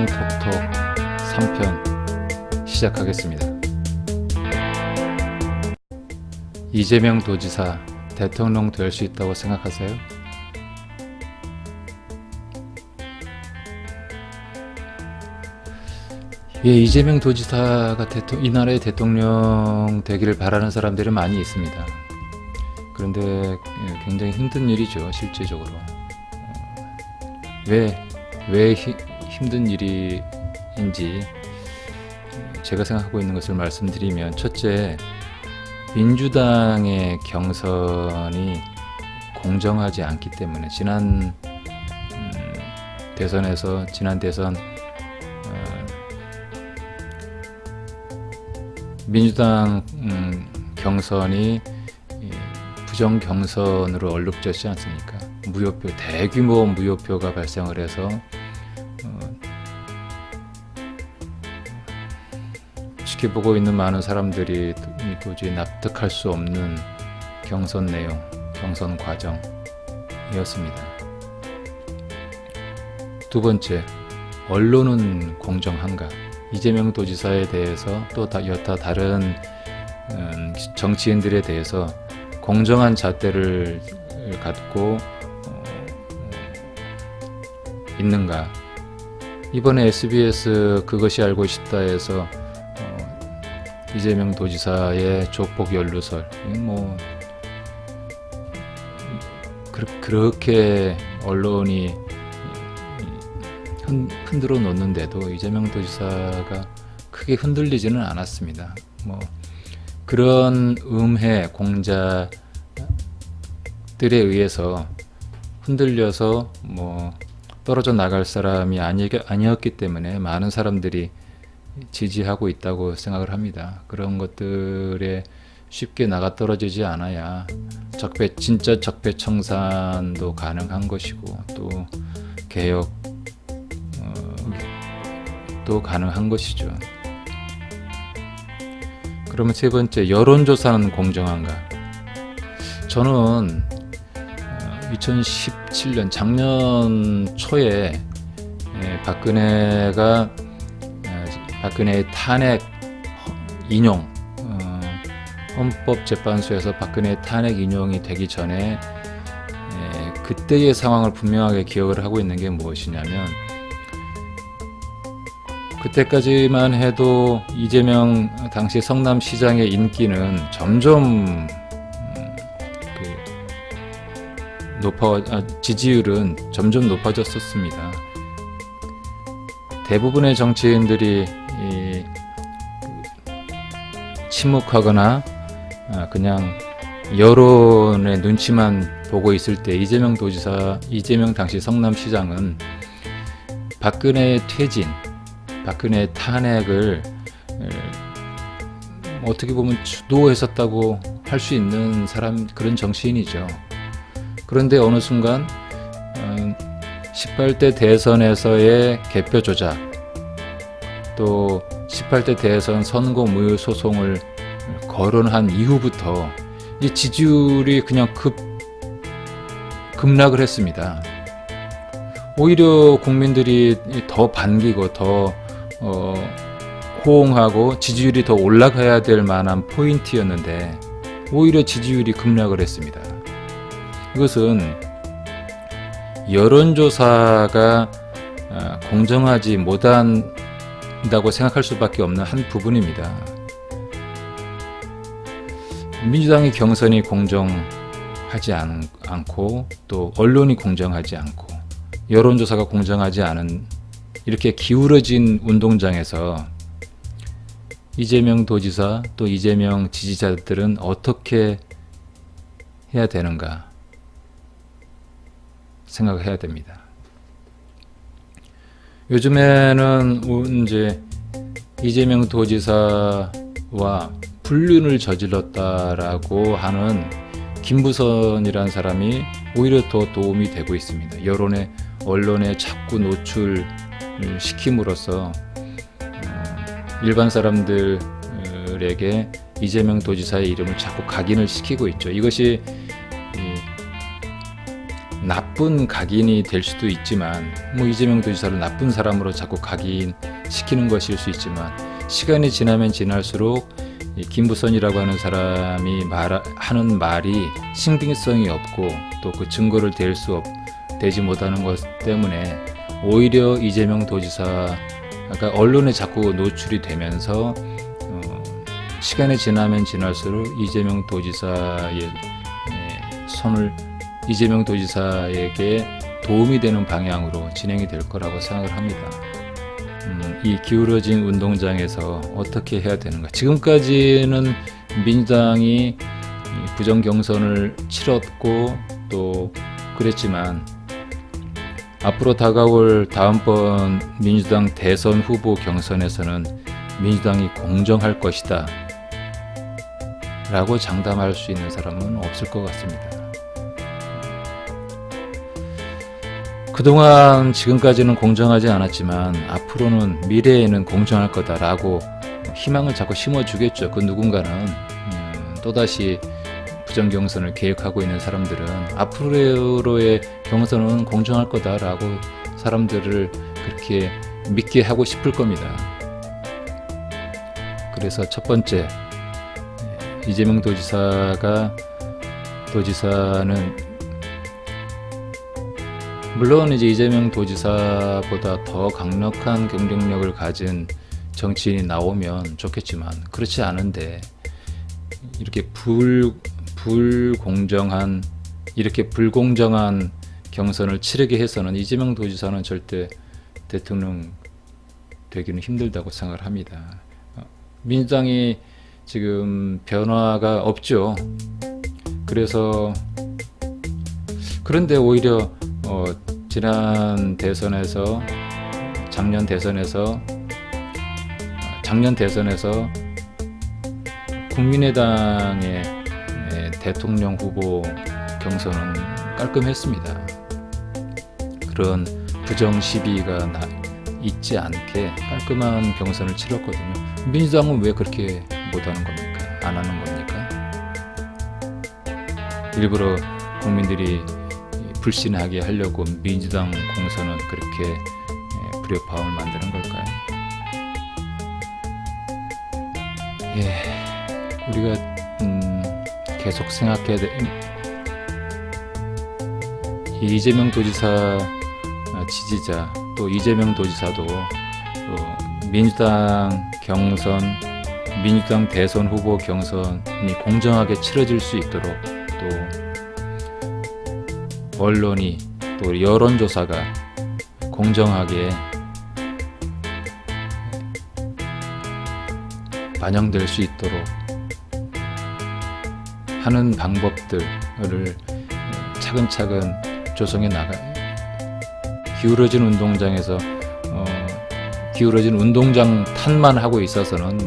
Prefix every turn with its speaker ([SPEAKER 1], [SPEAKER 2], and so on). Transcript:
[SPEAKER 1] 톡톡 3편 시작하겠습니다. 이재명 도지사 대통령 될 수 있다고 생각하세요? 예, 이재명 도지사가 이 나라의 대통령 되기를 바라는 사람들이 많이 있습니다. 그런데 굉장히 힘든 일이죠, 실제적으로. 왜 힘든 일인지 제가 생각하고 있는 것을 말씀드리면, 첫째, 민주당의 경선이 공정하지 않기 때문에 지난 대선 민주당 경선이 부정 경선으로 얼룩졌지 않습니까? 무효표, 대규모 무효표가 발생을 해서 지켜보고 있는 많은 사람들이 도저히 납득할 수 없는 경선 내용, 경선 과정이었습니다. 두 번째, 언론은 공정한가? 이재명 도지사에 대해서 또 여타 다른 정치인들에 대해서 공정한 잣대를 갖고 있는가? 이번에 SBS 그것이 알고 싶다에서 이재명 도지사의 조폭 연루설, 그렇게 언론이 흔들어 놓는데도 이재명 도지사가 크게 흔들리지는 않았습니다. 그런 음해 공자들에 의해서 흔들려서 떨어져 나갈 사람이 아니었기 때문에 많은 사람들이 지지하고 있다고 생각을 합니다. 그런 것들에 쉽게 나가 떨어지지 않아야 진짜 적폐청산도 가능한 것이고, 또 개혁도 가능한 것이죠. 그러면 세 번째, 여론조사는 공정한가? 저는 2017년 작년 초에 박근혜의 탄핵 인용, 헌법재판소에서 박근혜 탄핵 인용이 되기 전에 그때의 상황을 분명하게 기억을 하고 있는 게 무엇이냐면, 그때까지만 해도 이재명 당시 성남시장의 인기는 점점 지지율은 점점 높아졌었습니다. 대부분의 정치인들이 침묵하거나 그냥 여론의 눈치만 보고 있을 때 이재명 당시 성남시장은 박근혜의 퇴진, 박근혜의 탄핵을 어떻게 보면 주도했었다고 할 수 있는 그런 정치인이죠. 그런데 어느 순간 18대 대선에서의 개표 조작, 또 18대 대선 선거 무효 소송을 거론한 이후부터 이 지지율이 그냥 급락을 했습니다. 오히려 국민들이 더 반기고 더 호응하고 지지율이 더 올라가야 될 만한 포인트였는데 오히려 지지율이 급락을 했습니다. 이것은 여론조사가 공정하지 못한다고 생각할 수밖에 없는 한 부분입니다. 민주당의 경선이 공정하지 않고, 또 언론이 공정하지 않고, 여론조사가 공정하지 않은 이렇게 기울어진 운동장에서 이재명 도지사 또 이재명 지지자들은 어떻게 해야 되는가 생각을 해야 됩니다. 요즘에는 이제 이재명 도지사와 불륜을 저질렀다라고 하는 김부선이라는 사람이 오히려 더 도움이 되고 있습니다. 언론에 자꾸 노출시킴으로써 일반 사람들에게 이재명 도지사의 이름을 자꾸 각인을 시키고 있죠. 이것이 나쁜 각인이 될 수도 있지만 뭐 이재명 도지사를 나쁜 사람으로 자꾸 각인시키는 것일 수 있지만 시간이 지나면 지날수록 이 김부선이라고 하는 사람이 하는 말이 신빙성이 없고 또 그 증거를 대지 못하는 것 때문에 오히려 이재명 도지사가 언론에 자꾸 노출이 되면서 시간이 지나면 지날수록 이재명 도지사의 이재명 도지사에게 도움이 되는 방향으로 진행이 될 거라고 생각을 합니다. 이 기울어진 운동장에서 어떻게 해야 되는가? 지금까지는 민주당이 부정 경선을 치렀고 또 그랬지만 앞으로 다가올 다음번 민주당 대선 후보 경선에서는 민주당이 공정할 것이다 라고 장담할 수 있는 사람은 없을 것 같습니다. 그동안 지금까지는 공정하지 않았지만 앞으로는 미래에는 공정할 거다라고 희망을 자꾸 심어주겠죠. 그 누군가는 또다시 부정경선을 계획하고 있는 사람들은 앞으로의 경선은 공정할 거다라고 사람들을 그렇게 믿게 하고 싶을 겁니다. 그래서 첫 번째, 이재명 도지사는 물론 이제 이재명 도지사보다 더 강력한 경쟁력을 가진 정치인이 나오면 좋겠지만 그렇지 않은데 이렇게 불공정한 경선을 치르게 해서는 이재명 도지사는 절대 대통령 되기는 힘들다고 생각을 합니다. 민주당이 지금 변화가 없죠. 그런데 오히려 작년 대선에서 국민의당의 대통령 후보 경선은 깔끔했습니다. 그런 부정 시비가 있지 않게 깔끔한 경선을 치렀거든요. 민주당은 왜 그렇게 못하는 겁니까? 안 하는 겁니까? 일부러 국민들이 불신하게 하려고 민주당 공선은 그렇게 불협화음을 만드는 걸까요? 우리가 계속 생각해야 돼. 이재명 도지사 지지자 또 이재명 도지사도 민주당 대선 후보 경선이 공정하게 치러질 수 있도록 또 언론이 또 여론조사가 공정하게 반영될 수 있도록 하는 방법들을 차근차근 조성해 나가요. 기울어진 운동장 탓만 하고 있어서는